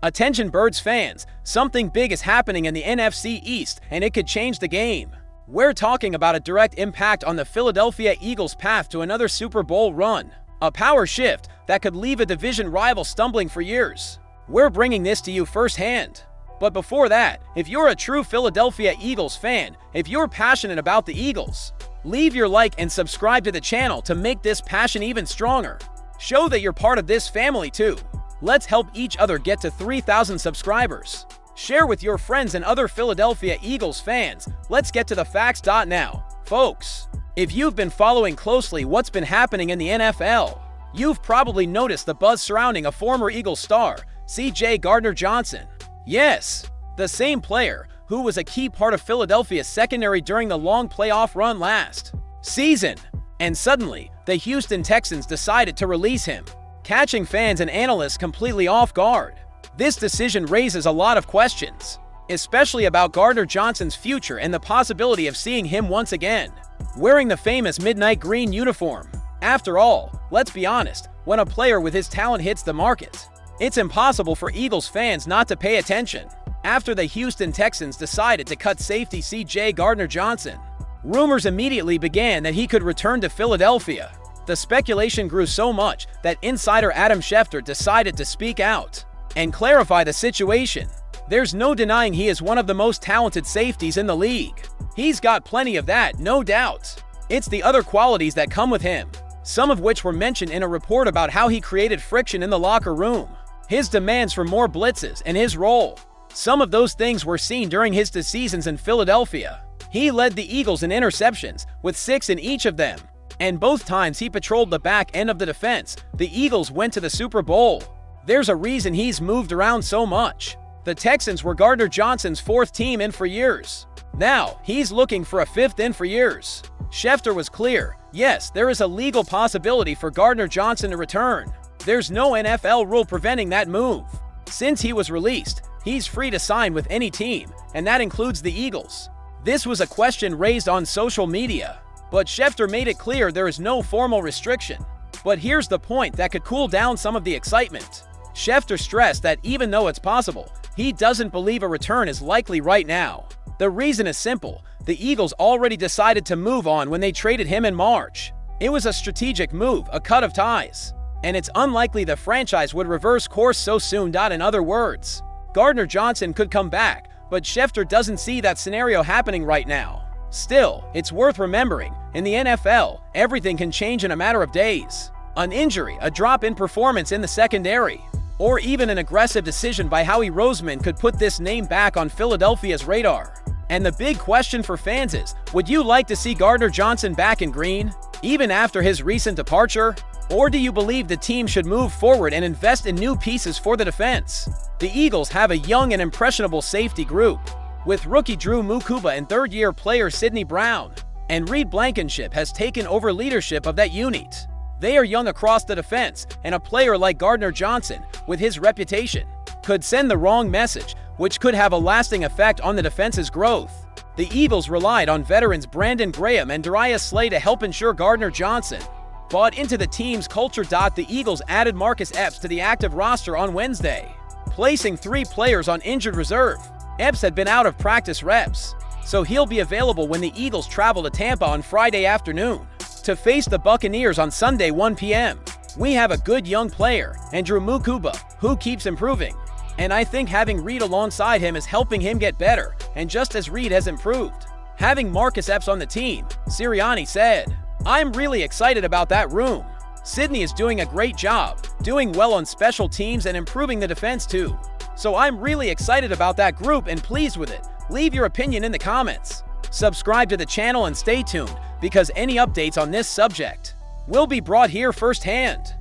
Attention Birds fans, something big is happening in the NFC East and it could change the game. We're talking about a direct impact on the Philadelphia Eagles' path to another Super Bowl run. A power shift that could leave a division rival stumbling for years. We're bringing this to you firsthand. But before that, if you're a true Philadelphia Eagles fan, if you're passionate about the Eagles, leave your like and subscribe to the channel to make this passion even stronger. Show that you're part of this family too. Let's help each other get to 3,000 subscribers. Share with your friends and other Philadelphia Eagles fans. Let's get to the facts. Now, folks, if you've been following closely what's been happening in the NFL, you've probably noticed the buzz surrounding a former Eagles star, Gardner-Johnson. Yes, the same player who was a key part of Philadelphia's secondary during the long playoff run last season. And suddenly, the Houston Texans decided to release him, catching fans and analysts completely off guard. This decision raises a lot of questions, especially about Gardner-Johnson's future and the possibility of seeing him once again wearing the famous midnight green uniform. After all, let's be honest, when a player with his talent hits the market, it's impossible for Eagles fans not to pay attention. After the Houston Texans decided to cut safety Gardner-Johnson, rumors immediately began that he could return to Philadelphia. The speculation grew so much that insider Adam Schefter decided to speak out and clarify the situation. There's no denying he is one of the most talented safeties in the league. He's got plenty of that, no doubt. It's the other qualities that come with him, some of which were mentioned in a report about how he created friction in the locker room, his demands for more blitzes, and his role. Some of those things were seen during his 2 seasons in Philadelphia. He led the Eagles in interceptions, with 6 in each of them. And both times he patrolled the back end of the defense, the Eagles went to the Super Bowl. There's a reason he's moved around so much. The Texans were Gardner-Johnson's 4th team in for years. Now, he's looking for a 5th in for years. Schefter was clear. Yes, there is a legal possibility for Gardner-Johnson to return. There's no NFL rule preventing that move. Since he was released, he's free to sign with any team, and that includes the Eagles. This was a question raised on social media, but Schefter made it clear there is no formal restriction. But here's the point that could cool down some of the excitement. Schefter stressed that even though it's possible, he doesn't believe a return is likely right now. The reason is simple. The Eagles already decided to move on when they traded him in March. It was a strategic move, a cut of ties. And it's unlikely the franchise would reverse course so soon. In other words, Gardner-Johnson could come back, but Schefter doesn't see that scenario happening right now. Still, it's worth remembering, in the NFL, everything can change in a matter of days. An injury, a drop in performance in the secondary, or even an aggressive decision by Howie Roseman could put this name back on Philadelphia's radar. And the big question for fans is, would you like to see Gardner-Johnson back in green, even after his recent departure? Or do you believe the team should move forward and invest in new pieces for the defense? The Eagles have a young and impressionable safety group, with rookie Drew Mukuba and third-year player Sidney Brown, and Reed Blankenship has taken over leadership of that unit. They are young across the defense, and a player like Gardner-Johnson, with his reputation, could send the wrong message, which could have a lasting effect on the defense's growth. The Eagles relied on veterans Brandon Graham and Darius Slay to help ensure Gardner-Johnson bought into the team's culture. The Eagles added Marcus Epps to the active roster on Wednesday, placing 3 players on injured reserve. Epps had been out of practice reps, so he'll be available when the Eagles travel to Tampa on Friday afternoon to face the Buccaneers on Sunday 1 p.m. We have a good young player, Drew Mukuba, who keeps improving. And I think having Reed alongside him is helping him get better, and just as Reed has improved, having Marcus Epps on the team, Sirianni said. I'm really excited about that room. Sidney is doing a great job, doing well on special teams and improving the defense too. So I'm really excited about that group and pleased with it. Leave your opinion in the comments. Subscribe to the channel and stay tuned, because any updates on this subject will be brought here firsthand.